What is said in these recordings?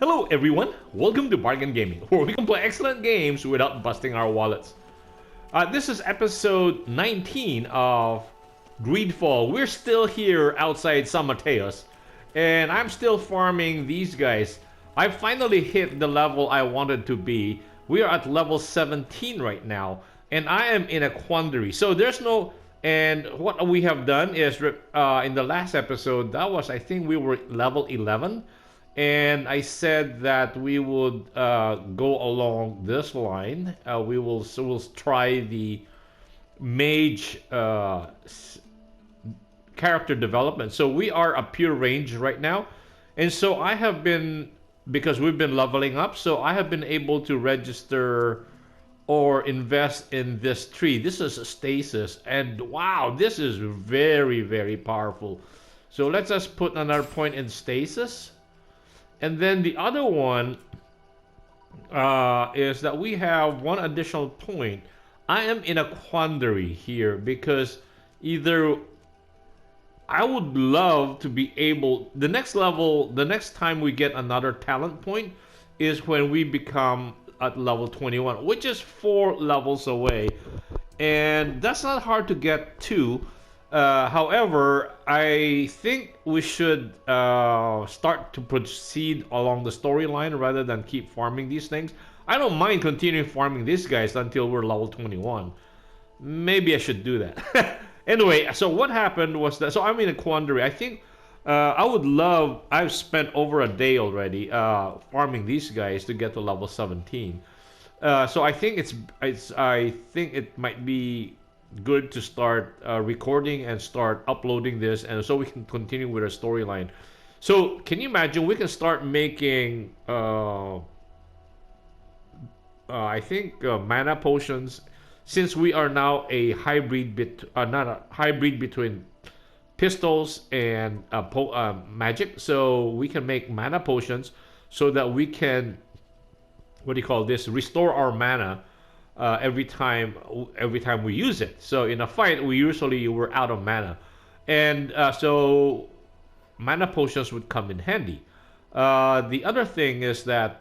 Hello everyone, welcome to Bargain Gaming, where we can play excellent games without busting our wallets. This is episode 19 of GreedFall. We're still here outside San Mateos, and I'm still farming these guys. I finally hit the level I wanted to be. We are at level 17 right now, and I am in a quandary. So there's no... And what we have done is, in the last episode, that was, I think we were level 11. And I said that we would go along this line. We'll try the mage character development. So we are a pure range right now, and so I have been, because we've been leveling up, so I have been able to register or invest in this tree. This is a stasis, and wow, this is very, very powerful. So let's just put another point in stasis. And then the other one is that we have one additional point. I am in a quandary here because either I would love to be able... The next level, the next time we get another talent point is when we become at level 21, which is 4 levels away. And that's not hard to get to. However, I think we should start to proceed along the storyline rather than keep farming these things. I don't mind continuing farming these guys until we're level 21. Maybe I should do that. Anyway, so what happened was that... So I'm in a quandary. I think I would love... I've spent over a day already farming these guys to get to level 17. So I think I think it might be good to start recording and start uploading this, and so we can continue with our storyline. So can you imagine we can start making I think mana potions, since we are now a hybrid not a hybrid between pistols and magic. So we can make mana potions so that we can, what do you call this, restore our mana every time we use it. So in a fight, we're out of mana, and so mana potions would come in handy. The other thing is that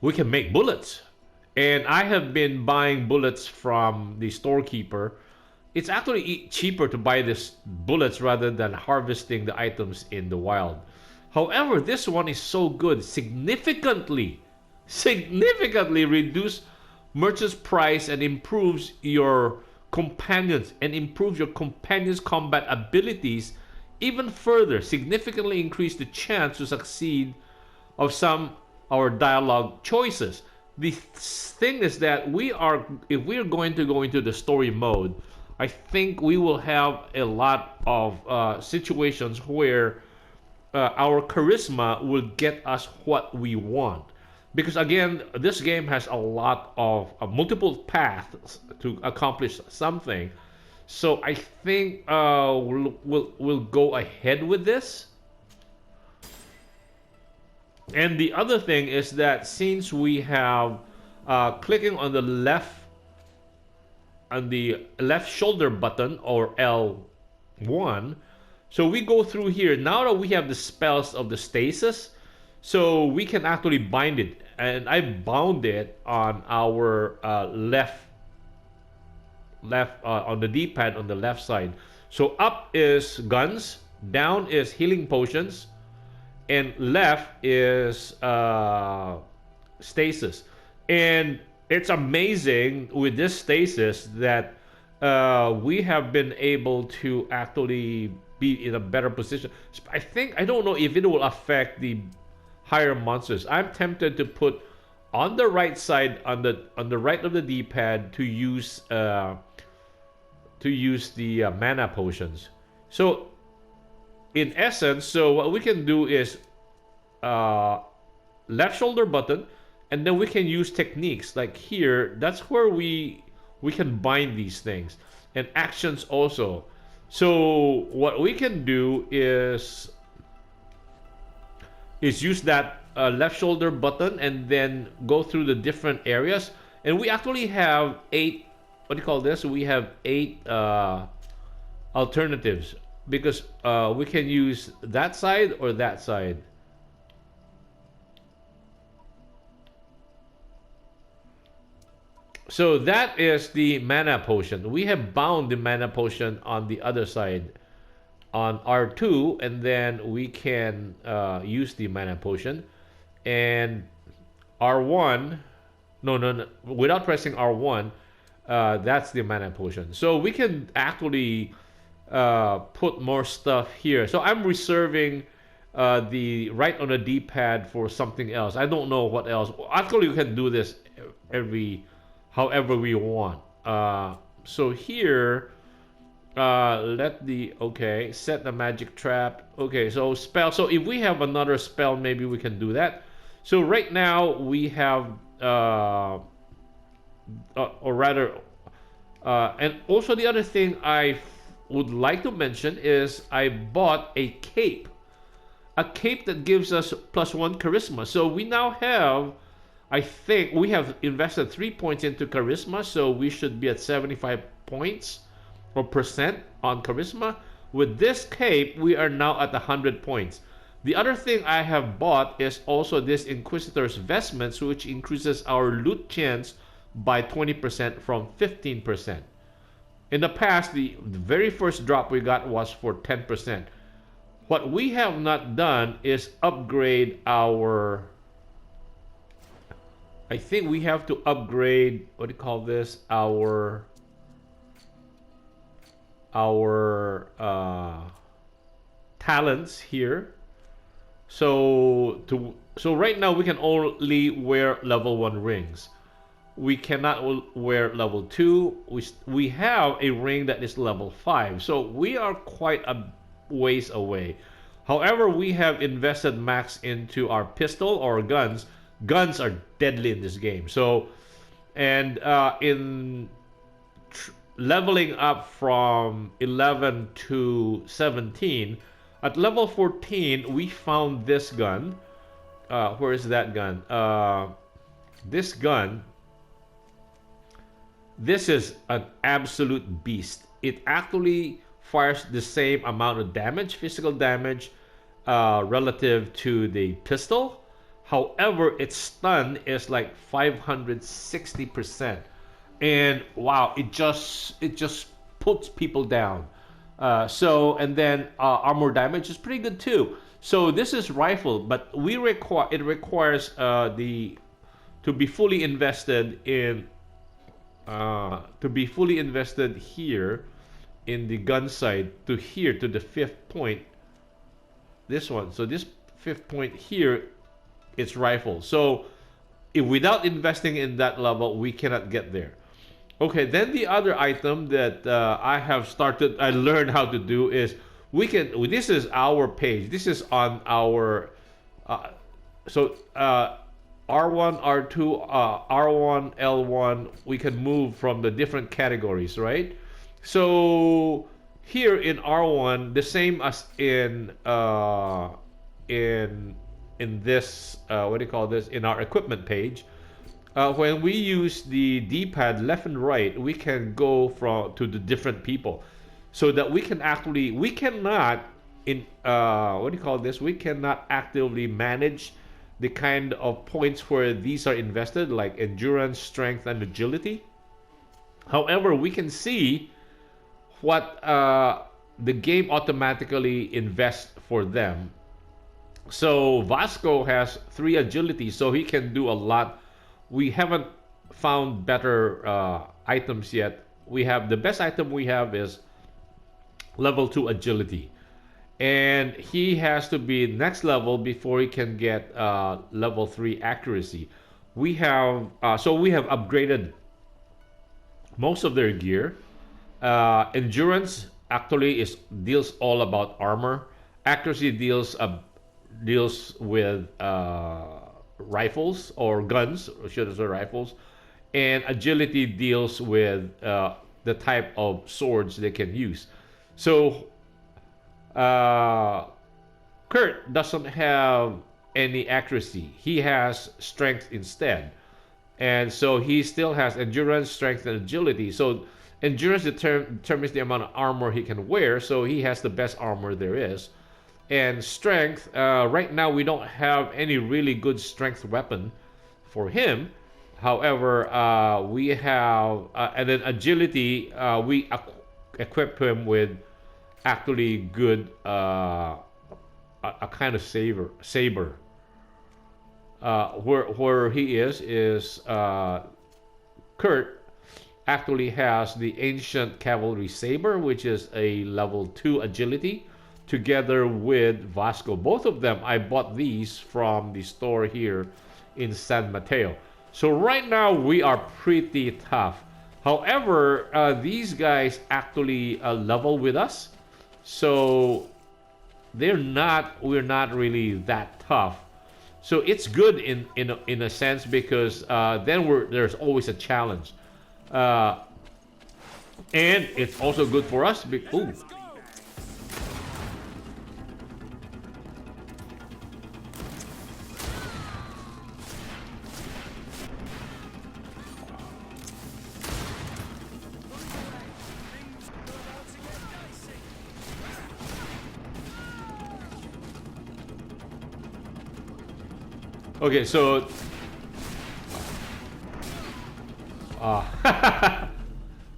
we can make bullets, and I have been buying bullets from the storekeeper. It's actually cheaper to buy these bullets rather than harvesting the items in the wild. However, this one is so good, significantly reduce merchant's price and improves your companions combat abilities even further, significantly increase the chance to succeed of some our dialogue choices. The thing is that if we are going to go into the story mode, I think we will have a lot of situations where our charisma will get us what we want. Because again, this game has a lot of multiple paths to accomplish something. So I think we'll go ahead with this. And the other thing is that since we have clicking on the left shoulder button, or L1, so we go through here. Now that we have the spells of the stasis, so we can actually bind it, and I bound it on our left on the D-pad on the left side. So up is guns, down is healing potions, and left is stasis. And it's amazing with this stasis that we have been able to actually be in a better position. I don't know if it will affect the higher monsters. I'm tempted to put on the right side, on the right of the D-pad, to use the mana potions. So in essence, so what we can do is left shoulder button, and then we can use techniques like here. That's where we can bind these things, and actions also. So what we can do is use that left shoulder button and then go through the different areas. And we actually have 8, what do you call this? We have 8 alternatives, because we can use that side or that side. So that is the mana potion. We have bound the mana potion on the other side on R2, and then we can use the mana potion. And R1, no, without pressing R1, that's the mana potion. So we can actually put more stuff here. So I'm reserving the right on the D-pad for something else. I don't know what else. Actually, we can do this however we want. So here, set the magic trap. Okay, so spell. So if we have another spell, maybe we can do that. So right now we have, or rather, and also the other thing I would like to mention is I bought a cape that gives us +1 charisma. So we now have, I think we have invested 3 points into charisma, so we should be at 75 points or percent on charisma. With this cape, we are now at 100 points. The other thing I have bought is also this Inquisitor's Vestments, which increases our loot chance by 20% from 15%. In the past, the very first drop we got was for 10%. What we have not done is upgrade our... I think we have to upgrade, what do you call this? Our talents here. So right now we can only wear level 1 rings. We cannot wear level 2. We have a ring that is level 5. So we are quite a ways away. However, we have invested max into our pistol or guns. Guns are deadly in this game. So, and in leveling up from 11 to 17, at level 14, we found this gun. Where is that gun? This gun. This is an absolute beast. It actually fires the same amount of damage, physical damage, relative to the pistol. However, its stun is like 560%, and wow, it just puts people down. And then armor damage is pretty good too. So this is rifle, but it requires to be fully invested in here in the gun side to here to the 5th point. This one. So this 5th point here, it's rifle. So if without investing in that level, we cannot get there. Okay, then the other item that I learned how to do is this is our page. This is on our, R1, R2, R1, L1, we can move from the different categories, right? So here in R1, the same as in this, what do you call this? In our equipment page, when we use the D-pad left and right, we can go to the different people, so that we cannot we cannot actively manage the kind of points where these are invested, like endurance, strength, and agility. However, we can see what the game automatically invests for them. So Vasco has 3 agility, so he can do a lot. We haven't found better items yet. The best item we have is level 2 agility, and he has to be next level before he can get level 3 accuracy. We have upgraded most of their gear. Endurance actually deals all about armor. Accuracy deals with rifles or guns, or should I say rifles, and agility deals with the type of swords they can use. So Kurt doesn't have any accuracy. He has strength instead, and so he still has endurance, strength, and agility. So endurance determines the amount of armor he can wear, so he has the best armor there is. And strength, right now we don't have any really good strength weapon for him. However, we have and then agility. We equip him with actually good a kind of saber. Where he is Kurt actually has the ancient cavalry saber, which is a level 2 agility, together with Vasco. Both of them, I bought these from the store here in San Mateo. So right now we are pretty tough. However, these guys actually level with us, so we're not really that tough. So it's good in a sense because then there's always a challenge, uh, and it's also good for us. Ooh. Okay, so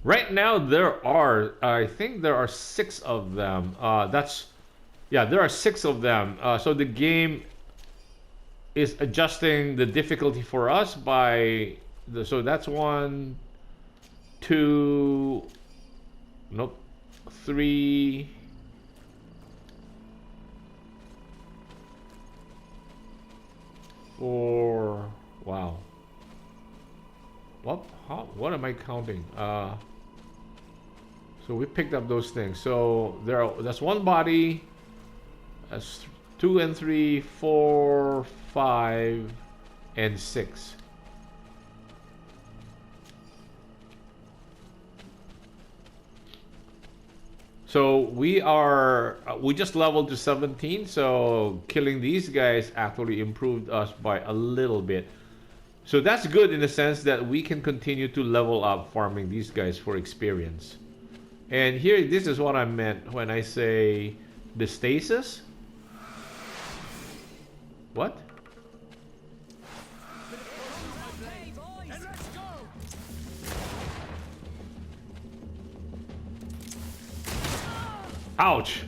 right now there are, I think there are 6 of them. Yeah, there are 6 of them. So the game is adjusting the difficulty for us by so that's 1, 2, nope, 3. Or wow, what am I counting? So we picked up those things. So that's 1 body. That's 2 and 3, 4, 5, and 6. So we just leveled to 17, so killing these guys actually improved us by a little bit. So that's good in the sense that we can continue to level up farming these guys for experience. And here, this is what I meant when I say the stasis. What? Ouch!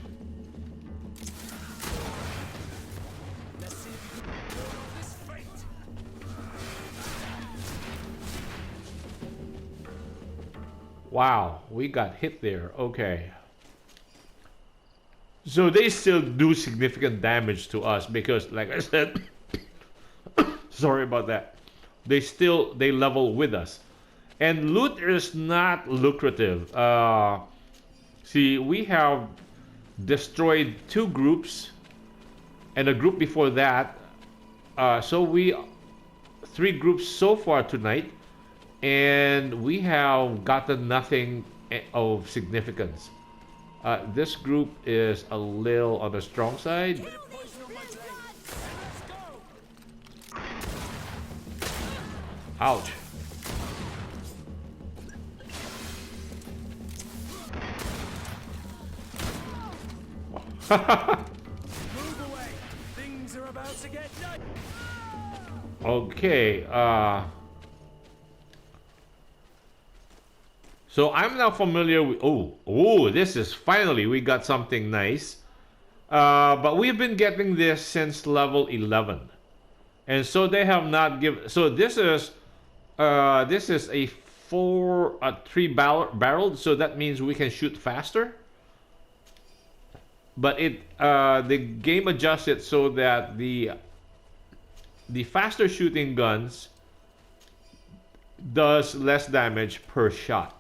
Wow, we got hit there. Okay. So they still do significant damage to us because, like I said, sorry about that. They level with us, and loot is not lucrative. See, we have destroyed 2 groups, and a group before that. So 3 groups so far tonight, and we have gotten nothing of significance. This group is a little on the strong side. Ouch. Things are about to get done. Okay, so I'm now familiar with this is finally we got something nice. But we've been getting this since level 11. And so they have not given, so this is a 3 barreled, so that means we can shoot faster. But the game adjusts it so that the faster shooting guns does less damage per shot.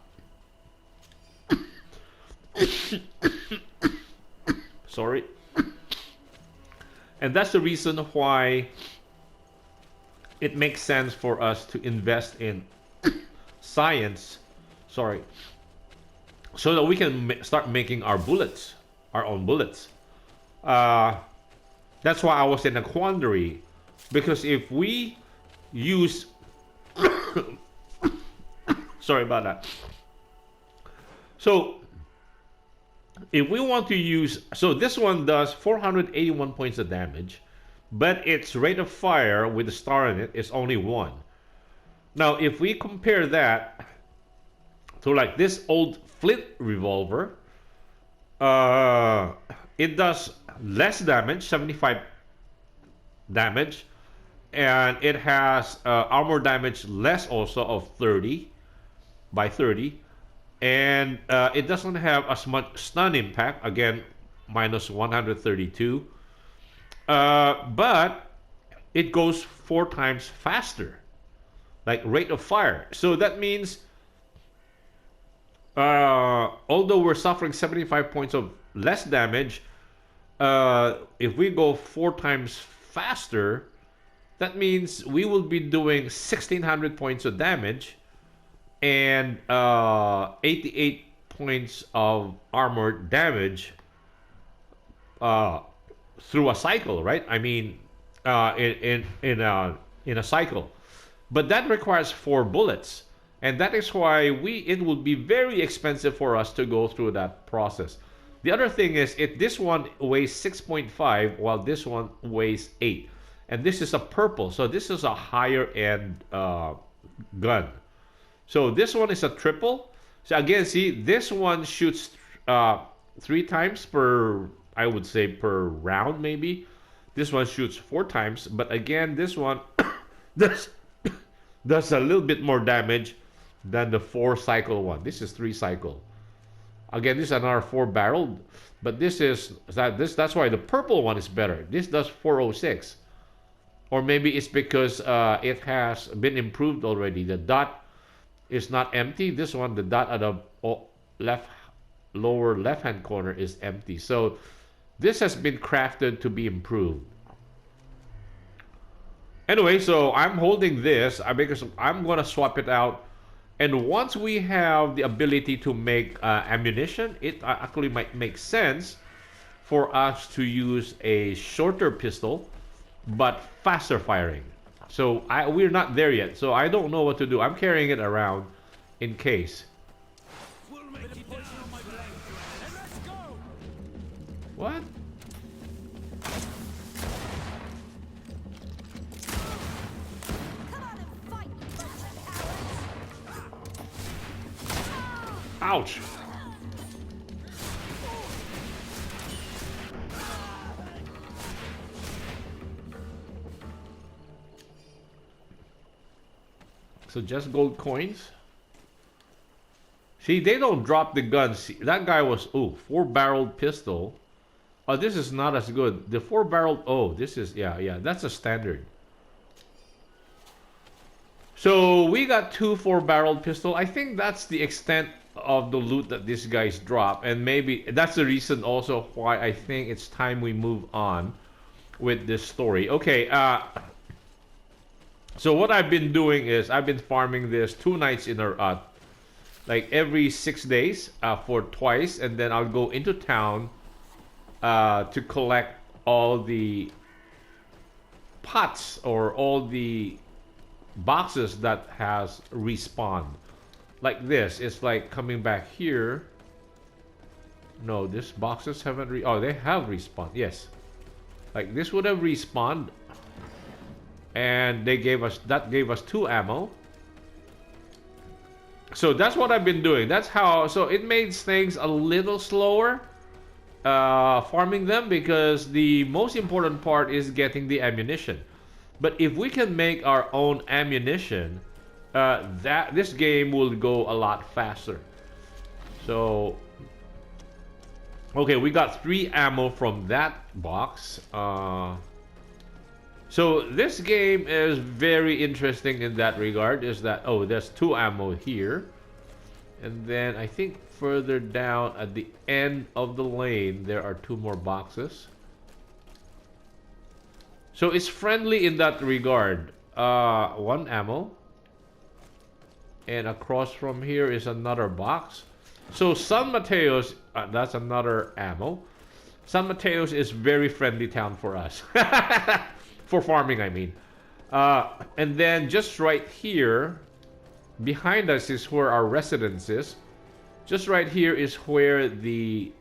Sorry. And that's the reason why it makes sense for us to invest in science, so that we can start making our own bullets. That's why I was in a quandary, because if we use sorry about that. So if we want to use, so this one does 481 points of damage, but its rate of fire with the star in it is only 1. Now, if we compare that to like this old flint revolver, it does less damage, 75 damage, and it has armor damage less also of 30 by 30, and it doesn't have as much stun impact, again minus 132, but it goes 4 times faster, like rate of fire. So that means although we're suffering 75 points of less damage, if we go 4 times faster, that means we will be doing 1600 points of damage and 88 points of armor damage through a cycle, right? I mean, in a cycle, but that requires 4 bullets, and that is why it would be very expensive for us to go through that process. The other thing is, this one weighs 6.5 while this one weighs 8, and this is a purple, so this is a higher end gun. So this one is a triple. So again, see, this one shoots 3 times per, I would say, per round maybe. This one shoots 4 times, but again, this one does a little bit more damage than the 4 cycle one. This is 3 cycle. Again, this is another 4 barreled, but that's why the purple one is better. This does 406, or maybe it's because it has been improved already. The dot is not empty. This one, the dot at the lower left hand corner is empty. So this has been crafted to be improved. Anyway, so I'm holding this because I'm gonna swap it out, and once we have the ability to make ammunition, it actually might make sense for us to use a shorter pistol but faster firing. So we're not there yet, so I don't know what to do. I'm carrying it around in case. What? Ouch! So just gold coins. See, they don't drop the guns. See, that guy was 4-barreled pistol. Oh, this is not as good. The 4-barreled. Oh, this is yeah. That's a standard. So we got 2 4-barreled pistol. I think that's the extent of the loot that these guys drop, and maybe that's the reason also why I think it's time we move on with this story. Okay. So what I've been doing is I've been farming this 2 nights in a like every 6 days for twice, and then I'll go into town to collect all the pots or all the boxes that has respawned. Like this, it's like coming back here. No, these boxes haven't they have respawned. Yes, like this would have respawned, and they gave us 2 ammo. So that's what I've been doing. That's how. So it makes things a little slower farming them, because the most important part is getting the ammunition. But if we can make our own ammunition, this game will go a lot faster. So okay, we got 3 ammo from that box. So this game is very interesting in that regard. Is that there's 2 ammo here, and then I think further down at the end of the lane there are 2 more boxes. So it's friendly in that regard. 1 ammo, and across from here is another box. So San Mateos, that's another ammo. San Mateos is very friendly town for us. For farming, I mean. And then just right here, behind us is where our residence is. Just right here is where the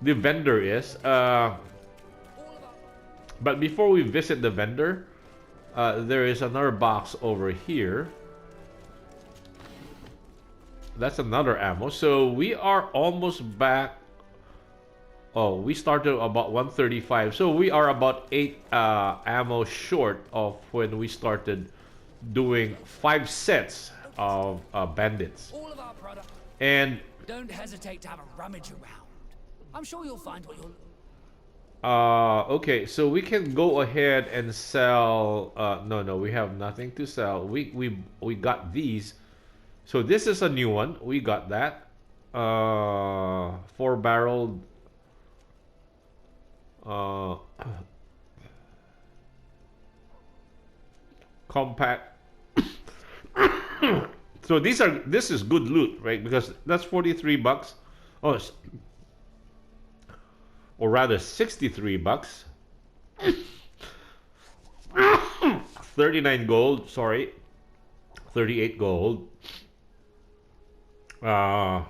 vendor is. But before we visit the vendor, There is another box over here. That's another ammo. So we are almost back. Oh, we started about 135. So we are about 8 ammo short of when we started doing 5 sets of bandits. All of our product. And Don't hesitate to have a rummage around. I'm sure you'll find what you'll. okay, so we can go ahead and sell. No, we have nothing to sell. We got these. So this is a new one. We got that. 4-barreled. Compact. So this is good loot, right? Because that's 43 bucks. Oh, or rather 63 bucks. 39 gold, sorry. 38 gold. I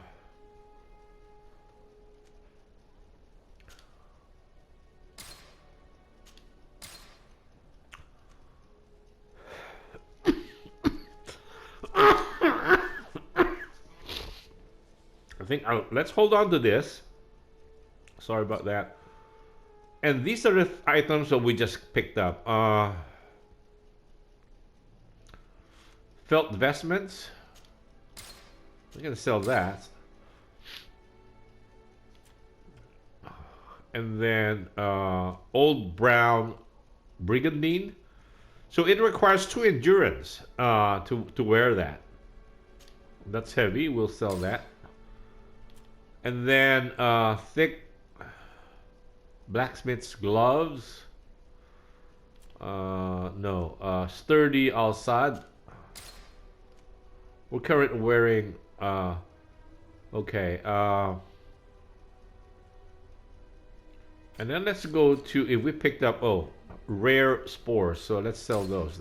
think let's hold on to this. Sorry about that. And these are the items that we just picked up. Felt vestments. We're gonna sell that. And then old brown brigandine. So it requires 2 endurance to wear that. That's heavy. We'll sell that. And then thick blacksmith's gloves. No. Sturdy Al-Sad. We're currently wearing. Okay. And then let's go to, if we picked up, rare spores. So let's sell those.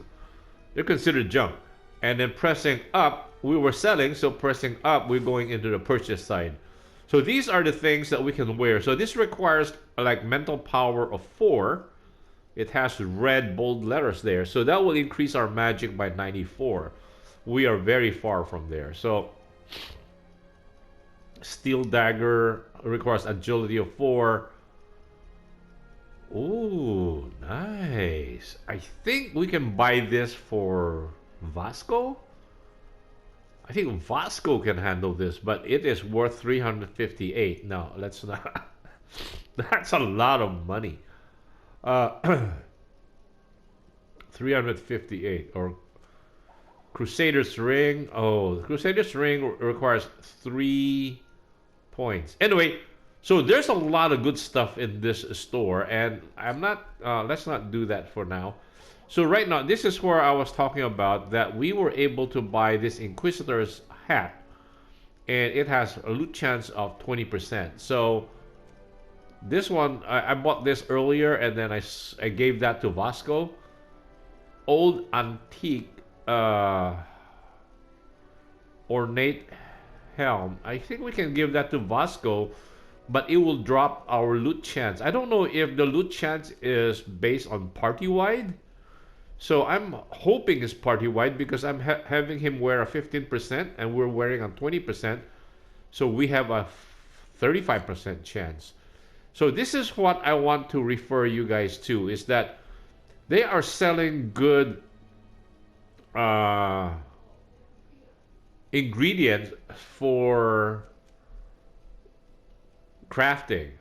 They're considered junk. And then pressing up, we were selling. So pressing up, we're going into the purchase side. So these are the things that we can wear. So this requires like mental power of 4. It has red bold letters there. So that will increase our magic by 94. We are very far from there. So steel dagger requires agility of 4. Ooh, nice. I think we can buy this for Vasco. I think Vasco can handle this, but it is worth 358. No, let's not. That's a lot of money. 358 or Crusader's Ring. Oh, the Crusader's Ring requires 3 points. Anyway, so there's a lot of good stuff in this store, and I'm not. Let's not do that for now. So right now, this is where I was talking about that we were able to buy this Inquisitor's hat, and it has a loot chance of 20%. So this one, I bought this earlier, and then I gave that to Vasco. Old antique ornate helm. I think we can give that to Vasco, but it will drop our loot chance. I don't know if the loot chance is based on party-wide. So I'm hoping it's party-wide because I'm having him wear a 15% and we're wearing on 20%. So we have a 35% chance. So this is what I want to refer you guys to, is that they are selling good ingredients for crafting.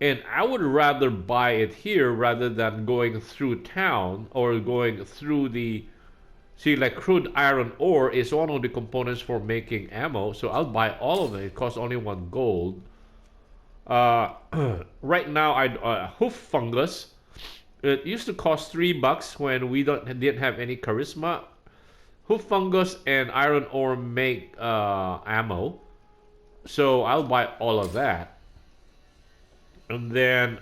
And I would rather buy it here rather than going through town or going through the... See, like crude iron ore is one of the components for making ammo. So I'll buy all of it. It costs only 1 gold. Right now, hoof fungus. It used to cost $3 when we didn't have any charisma. Hoof fungus and iron ore make ammo. So I'll buy all of that. And then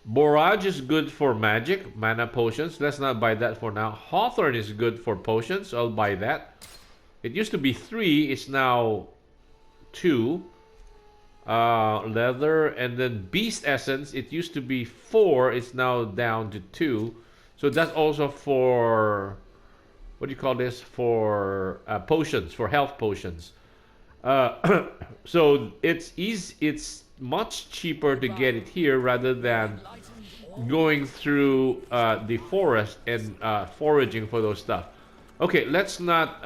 Borage is good for magic, mana potions. Let's not buy that for now. Hawthorne is good for potions, so I'll buy that. It used to be 3, it's now 2. leather, and then beast essence. It used to be 4, it's now down to 2. So that's also for, what do you call this? For potions, for health potions. So it's easy. It's much cheaper to get it here rather than going through the forest and foraging for those stuff. Okay, let's not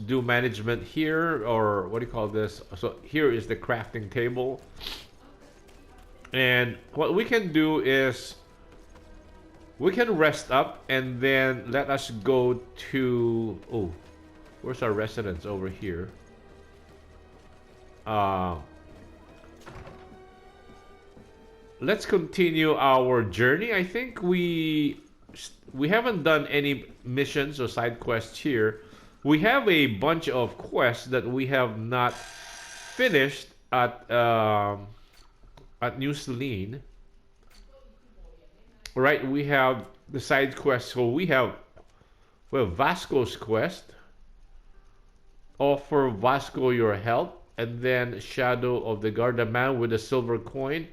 do management here, or what do you call this? So here is the crafting table, and what we can do is we can rest up and then let us go to, oh, where's our residence over here? Let's continue our journey. I think we haven't done any missions or side quests here. We have a bunch of quests that we have not finished at New Celine. Right, we have the side quests. So we have, well, Vasco's quest. Offer Vasco your help, and then Shadow of the Guard, the man with the silver coin.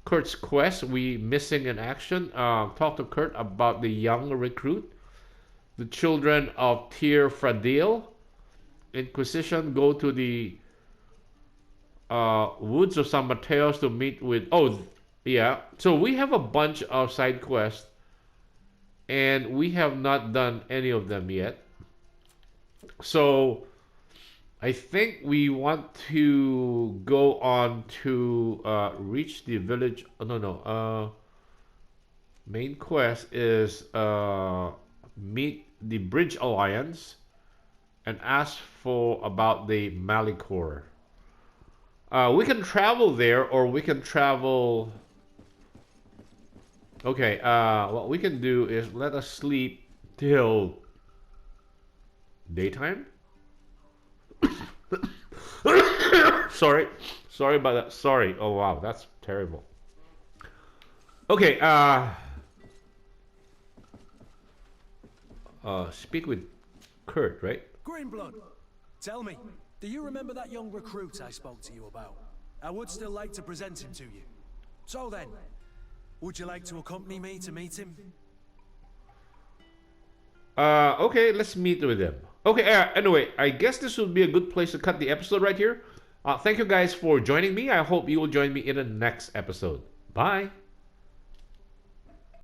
Kurt's quest, we missing in action. Talk to Kurt about the young recruit. The children of Tyr Fradil. Inquisition, go to the woods of San Mateos to meet with, oh yeah, so we have a bunch of side quests and we have not done any of them yet. So I think we want to go on to reach the village. Oh, no. Main quest is meet the Bridge Alliance and ask for about the Malicor. We can travel there, or we can travel. Okay. What we can do is let us sleep till daytime. Sorry about that. Sorry. Oh wow, that's terrible. Okay, speak with Kurt, right? Greenblood, tell me, do you remember that young recruit I spoke to you about? I would still like to present him to you. So then, would you like to accompany me to meet him? Okay, let's meet with him. Okay, anyway, I guess this would be a good place to cut the episode right here. Thank you guys for joining me. I hope you will join me in the next episode. Bye.